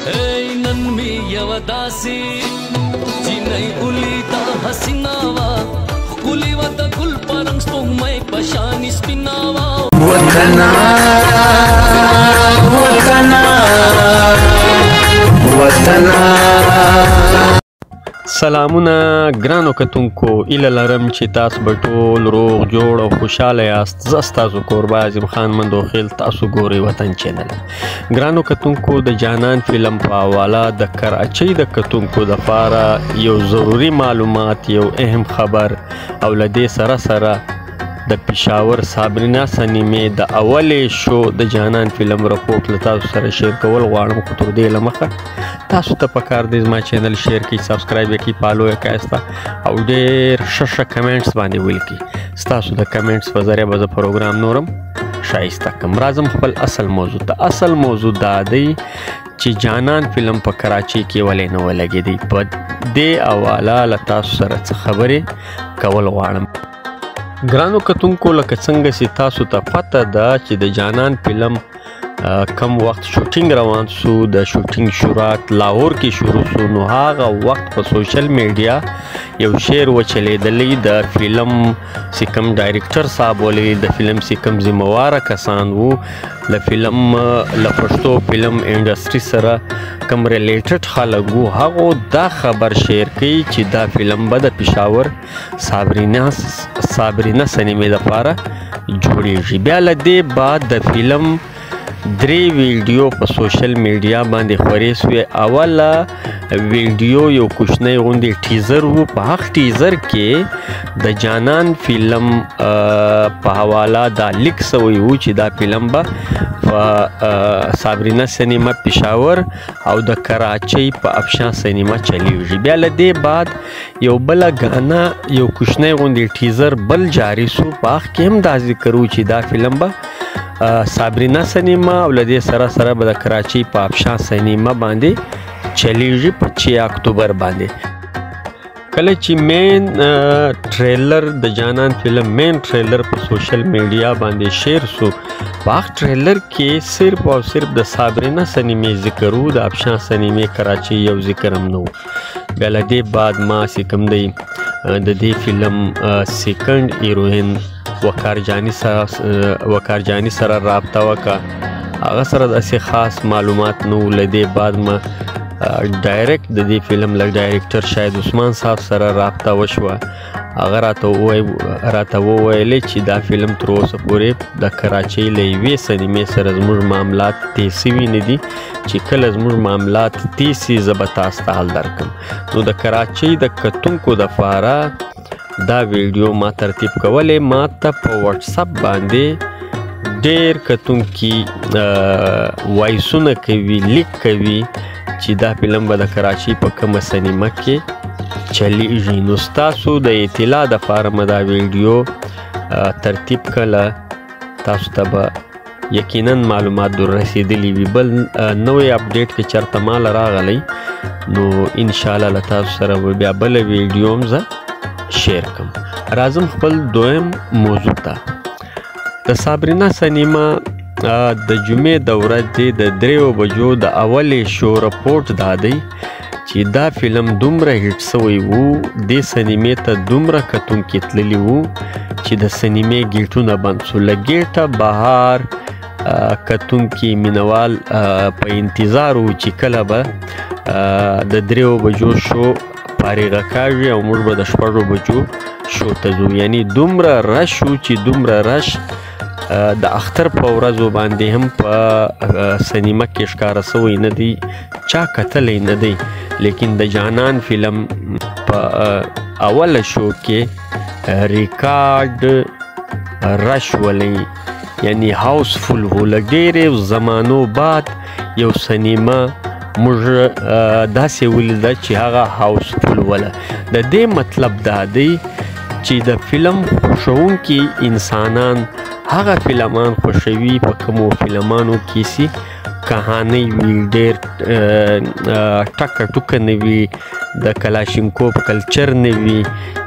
نن می یو داسي جنۍ ولیدا حسینا وا خولي و د ګل پرنګ سپوږمۍ پشان سپینا وا وطنا وطنا وطنا. سلامونه ګرانو کتونکو، ایله لرم چې تاسو به ټول روغ جوړ او خوشاله یاست. زه ستاسو کوربه اعظم خان مندوخیل، تاسو ګورئ وطن چینل. ګرانو کتونکو، د جانان فلم په حواله د کراچۍ د کتونکو دپاره یو ضروري معلومات، یو اهم خبر او له دې سره د پېښور صابرینا سنیمې د اولې شو د جانان فلم رپورټ له تاسو سره شیر کول غواړم. خو تر دې له مخه تاسو ته پکار دی زما چینل شیر کړئ، سبسکرایب یې کړئ، فالو یې ښایسته او ډېر ښه کمنټس باندې ولیکئ. ستاسو د کمنټس په ذریعه به زه پروګرام نورم ښایسته کړم. راځم خپل اصل موضوع ته. اصل موضوع دا دی چې جانان فلم په کراچۍ کې ولې نه ولګېدی. په دې حواله له تاسو سره څه خبرې کول غواړم. ګرانو کتونکو، لکه څنګه چې تاسو ته پته ده چې د جانان فلم کم وخت شوټینګ روان سو، د شوټینګ شروعات لاهور کې شروع سو، نو هغه وخت په سوشل میډیا یو شعر وچلیدلی د فلم چې کوم ډایرکټر صاحب ولې د فلم چې کوم ذمہواره کسان وو له فلم له پښتو فلم انډسټري سره کوم ریلیټډ خلک وو، هغو دا خبر شیر کوي چې دا فلم به د پېښور صابرینا سنیمې دپاره جوړیږي. بیا له دې بعد د فلم 3 ویډیو په سوشل میډیا باندې خورې سوې. اوله ویډیو یو کوچنی غوندې ټیزر وو. په هغه ټیزر کې د جانان فلم په حواله دا لیک سوی وو چې دا فلم به په صابرینا سینما پېښور او د کراچۍ په افشان سینما چلیږي. بیا له دې بعد یو بله ګانا یو کوچنی غوندې ټیزر بل جاری سو. په هغه کې هم دا ذکر وو چې دا فلم به صابرینا سینما او له دې سره به د کراچۍ په افشان سینما باندې چلیږي په 6 اکتوبر باندې. کله چې مین ټریلر د جانان فلم مین ټریلر په سوشل میډیا باندې شیر سو، په هغه ټریلر کې صرف او صرف د صابرینا سینمې ذکر وو، د افشان سینمې کراچۍ یو ذکر هم نه وو. بیا له دې بعد ما چې کوم دی د دې فلم سیکنډ هیروین وقار جانی سره رابطه وکړه، هغه سره داسې خاص معلومات نه وو. له دې بعد ما ډایرکټ د دې فلم له ډایرکټر شاهد عثمان صاحب سره رابطه وشوه. هغه راته وویلې چې دا فلم تر اوسه پورې د کراچۍ له یوې سینمې سره زموږ معاملات تیز سوي نه دي، چې کله زموږ معاملات تیز سي زه به تاسو ته حل درکړم. نو د کراچۍ د کتونکو دپاره دا ویډیو ما ترتیب کولې. ما ته په واتساپ باندې ډېر کتونکي وایسونه کوي، لیک کوي چې دا فلم به د کراچۍ په کومه سینما کې چلیږي. نو ستاسو د اطلاع دپاره مې دا ویډیو ترتیب کړله، تاسو ته به یقینا معلومات در رسېدلي وي. بل نوی اپډیټ که چېرته ماله راغلی نو انشاءالله له تاسو سره به بیا بله ویډیو هم زه شیر کړم. راځم خپل دویم موضوع ته. د صابرینا سینما د جمعې د ورځې د 3 بجو د اولې شو رپورټ دا دی چې دا فلم دومره هیټ سوی وو، دې سینمې ته دومره کتونکي تللي وو چې د سینمې ګیټونه بند سو. له ګیټه بهر کتونکي مینوال په انتظار وو چې کله به د 3 بجو شو فارغه کاږي او موږ به د 6 بجو شو ته ځو. یعنی دومره رش وو چې دومره رش د اختر په ورځو باندې هم په سینما کې ښکاره سوی نه دی، چا کتلی نه دی. لیکن د جانان فلم په اوله شو کې ریکارډ رش ولی، یعنی هاوس فل وو. له ډېرې زمانو بعد یو سینما موږ داسې ولیده چې هغه هاوس فل وله. د دې مطلب دا دی چې د فلم خوښونکي انسانان هغه فلمان خوښوي په کومو فلمانو کې چې کهانۍ وي، ډېر ټکه ټوکه نه وي، د کلاشینکوف کلچر نه وي.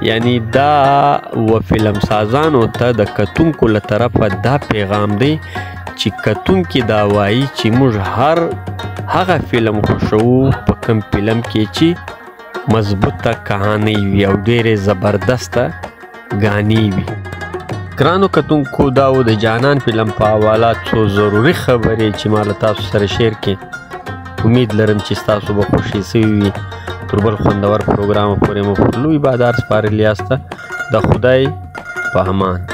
یعنی دا و فلم سازانو ته د کتونکو له طرفه دا پیغام دی چې کتونکي دا وایي چې موږ هر هغه فلم خوښوو په کوم فلم کې چې مضبوطه کہانی وي او ډېرې زبردسته ګانې وي. ګرانو کتونکو دا و د جانان فلم په حواله څو ضروري خبرې چې ما له تاسو سره شیر کړې. امید لرم چې ستاسو به خوښې سوي وي. تر بل خوندور پروګرام پورې مو پر لوی بادار سپارلی یاسته. د خدای په امان.